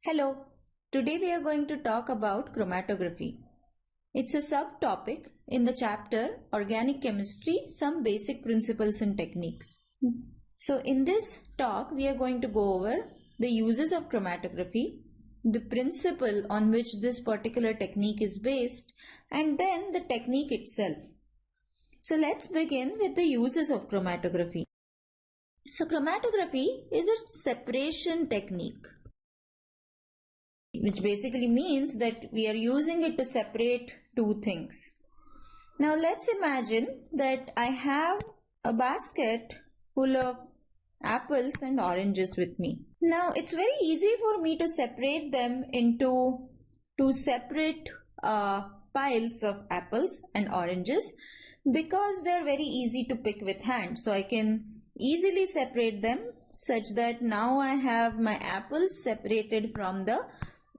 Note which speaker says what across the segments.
Speaker 1: Hello, today we are going to talk about chromatography. It's a subtopic in the chapter Organic Chemistry, Some Basic Principles and Techniques. So in this talk, we are going to go over the uses of chromatography, the principle on which this particular technique is based, and then the technique itself. So let's begin with the uses of chromatography. So chromatography is a separation technique, which basically means that we are using it to separate two things. Now let's imagine that I have a basket full of apples and oranges with me. Now it's very easy for me to separate them into two separate piles of apples and oranges because they're very easy to pick with hand. So I can easily separate them such that now I have my apples separated from the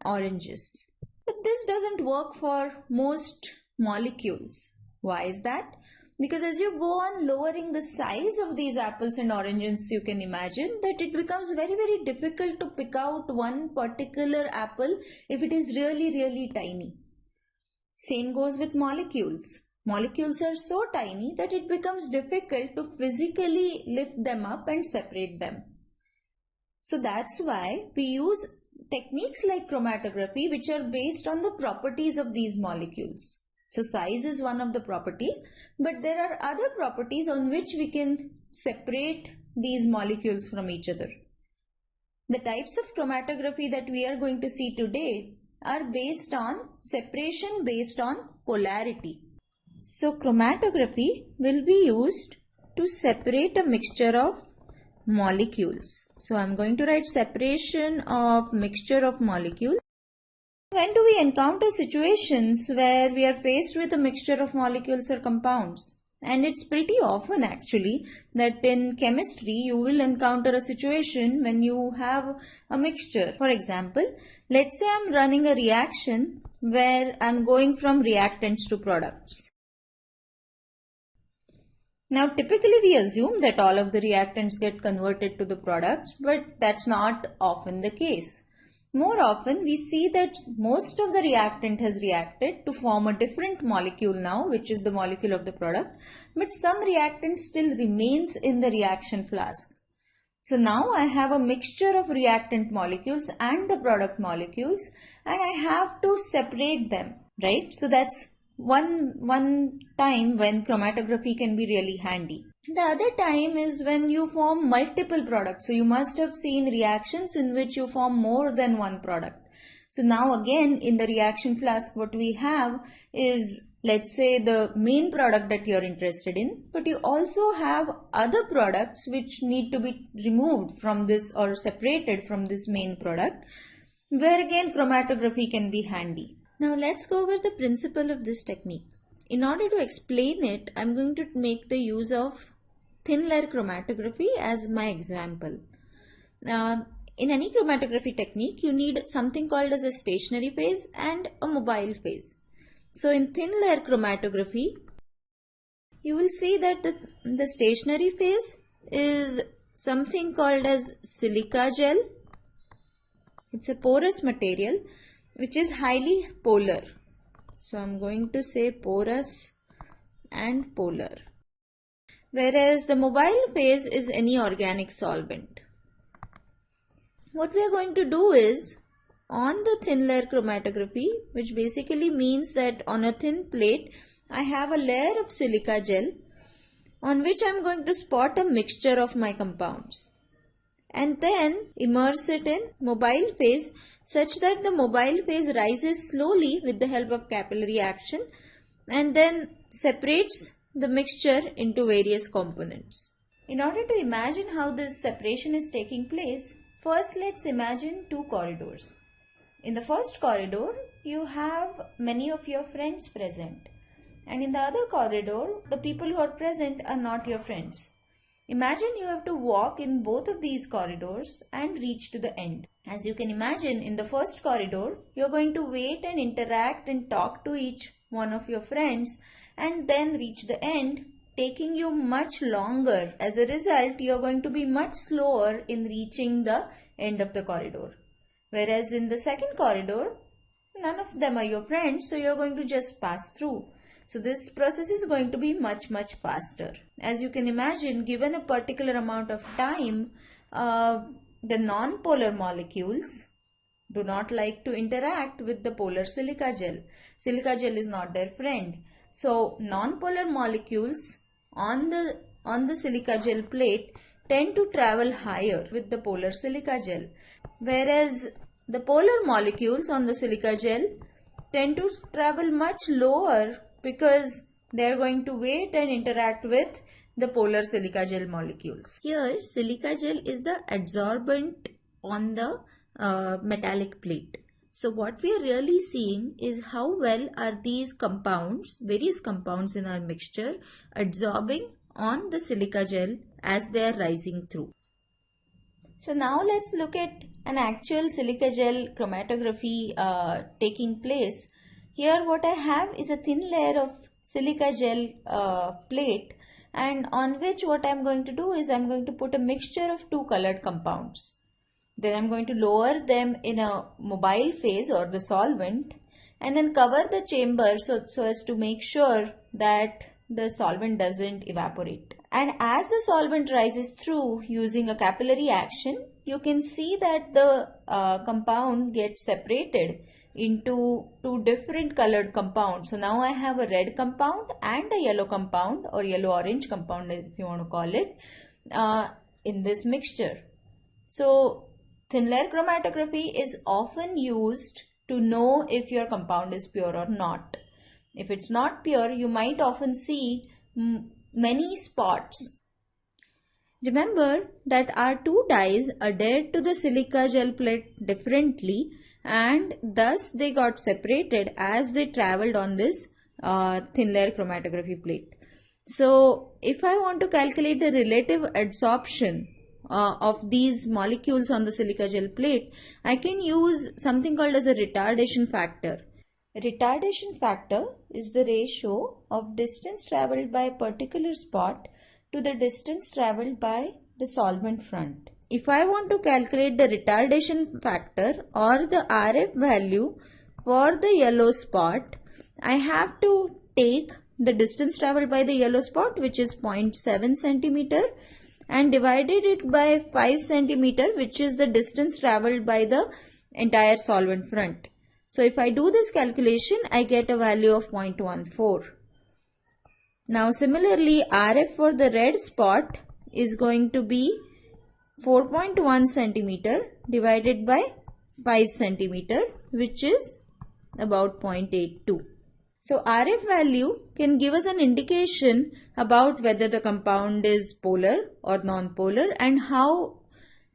Speaker 1: oranges. But this doesn't work for most molecules. Why is that? Because as you go on lowering the size of these apples and oranges, you can imagine that it becomes very, very difficult to pick out one particular apple if it is really tiny. Same goes with molecules. Molecules are so tiny that it becomes difficult to physically lift them up and separate them. So that's why we use techniques like chromatography, which are based on the properties of these molecules. So size is one of the properties, but there are other properties on which we can separate these molecules from each other. The types of chromatography that we are going to see today are based on separation based on polarity. So chromatography will be used to separate a mixture of molecules. So I'm going to write separation of mixture of molecules. When do we encounter situations where we are faced with a mixture of molecules or compounds? And it's pretty often actually that in chemistry you will encounter a situation when you have a mixture. For example, let's say I'm running a reaction where I'm going from reactants to products. Now typically we assume that all of the reactants get converted to the products, but that's not often the case. More often we see that most of the reactant has reacted to form a different molecule now, which is the molecule of the product, but some reactant still remains in the reaction flask. So now I have a mixture of reactant molecules and the product molecules, and I have to separate them, right? So that's one time when chromatography can be really handy. The other time is when you form multiple products. So you must have seen reactions in which you form more than one product. So now again in the reaction flask what we have is, let's say, the main product that you're interested in, but you also have other products which need to be removed from this or separated from this main product, where again chromatography can be handy. Now let's go over the principle of this technique. In order to explain it, I'm going to make the use of thin layer chromatography as my example. In any chromatography technique, you need something called as a stationary phase and a mobile phase. So in thin layer chromatography, you will see that the stationary phase is something called as silica gel. It's a porous material which is highly polar. So I'm going to say porous and polar. Whereas the mobile phase is any organic solvent. What we are going to do is, on the thin layer chromatography, which basically means that on a thin plate, I have a layer of silica gel on which I am going to spot a mixture of my compounds and then immerse it in mobile phase such that the mobile phase rises slowly with the help of capillary action and then separates the mixture into various components. In order to imagine how this separation is taking place, first let's imagine two corridors. In the first corridor, you have many of your friends present, and in the other corridor, the people who are present are not your friends. Imagine you have to walk in both of these corridors and reach to the end. As you can imagine, in the first corridor, you're going to wait and interact and talk to each one of your friends and then reach the end, taking you much longer. As a result, you're going to be much slower in reaching the end of the corridor. Whereas in the second corridor, none of them are your friends, so you're going to just pass through. So this process is going to be much faster. As you can imagine, given a particular amount of time, the non-polar molecules do not like to interact with the polar silica gel. Silica gel is not their friend. So non-polar molecules on the silica gel plate tend to travel higher with the polar silica gel, whereas the polar molecules on the silica gel tend to travel much lower because they are going to wait and interact with the polar silica gel molecules. Here, silica gel is the adsorbent on the metallic plate. So what we are really seeing is how well are these compounds, various compounds in our mixture, adsorbing on the silica gel as they are rising through. So now let's look at an actual silica gel chromatography taking place. Here what I have is a thin layer of silica gel plate, and on which what I am going to do is I am going to put a mixture of two colored compounds. Then I am going to lower them in a mobile phase or the solvent, and then cover the chamber so as to make sure that the solvent doesn't evaporate. And as the solvent rises through using a capillary action, you can see that the compound gets separated into two different colored compounds. So now I have a red compound and a yellow compound, or yellow-orange compound if you want to call it, in this mixture. So thin layer chromatography is often used to know if your compound is pure or not. If it's not pure, you might often see many spots. Remember that our two dyes adhered to the silica gel plate differently, and thus they got separated as they traveled on this thin layer chromatography plate. So if I want to calculate the relative adsorption of these molecules on the silica gel plate, I can use something called as a retardation factor. Retardation factor is the ratio of distance traveled by a particular spot to the distance traveled by the solvent front. If I want to calculate the retardation factor or the RF value for the yellow spot, I have to take the distance traveled by the yellow spot, which is 0.7 centimeter, and divided it by 5 centimeter, which is the distance traveled by the entire solvent front. So if I do this calculation, I get a value of 0.14. Now similarly, RF for the red spot is going to be 4.1 centimeter divided by 5 centimeter, which is about 0.82. So RF value can give us an indication about whether the compound is polar or non-polar and how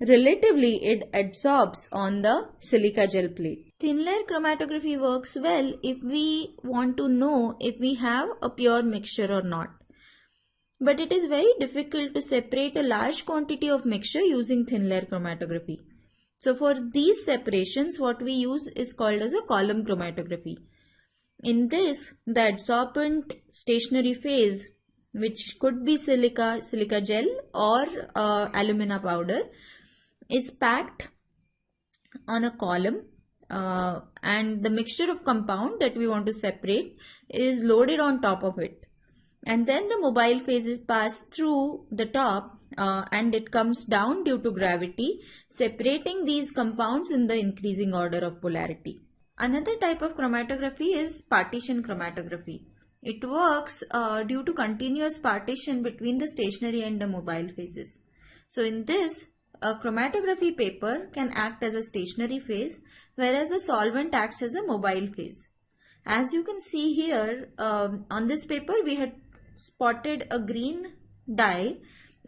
Speaker 1: relatively it adsorbs on the silica gel plate. Thin layer chromatography works well if we want to know if we have a pure mixture or not. But it is very difficult to separate a large quantity of mixture using thin layer chromatography. So for these separations, what we use is called as a column chromatography. In this, the adsorbent stationary phase, which could be silica gel or alumina powder, is packed on a column, and the mixture of compound that we want to separate is loaded on top of it. And then the mobile phase is passed through the top and it comes down due to gravity, separating these compounds in the increasing order of polarity. Another type of chromatography is partition chromatography. It works due to continuous partition between the stationary and the mobile phases. So in this, a chromatography paper can act as a stationary phase, whereas the solvent acts as a mobile phase. As you can see here, on this paper we had spotted a green dye,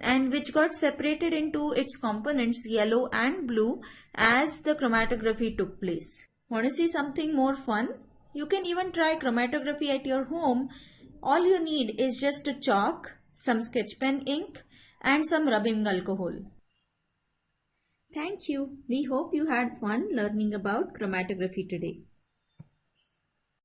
Speaker 1: and which got separated into its components yellow and blue as the chromatography took place. Want to see something more fun? You can even try chromatography at your home. All you need is just a chalk, some sketch pen ink, and some rubbing alcohol. Thank you. We hope you had fun learning about chromatography today.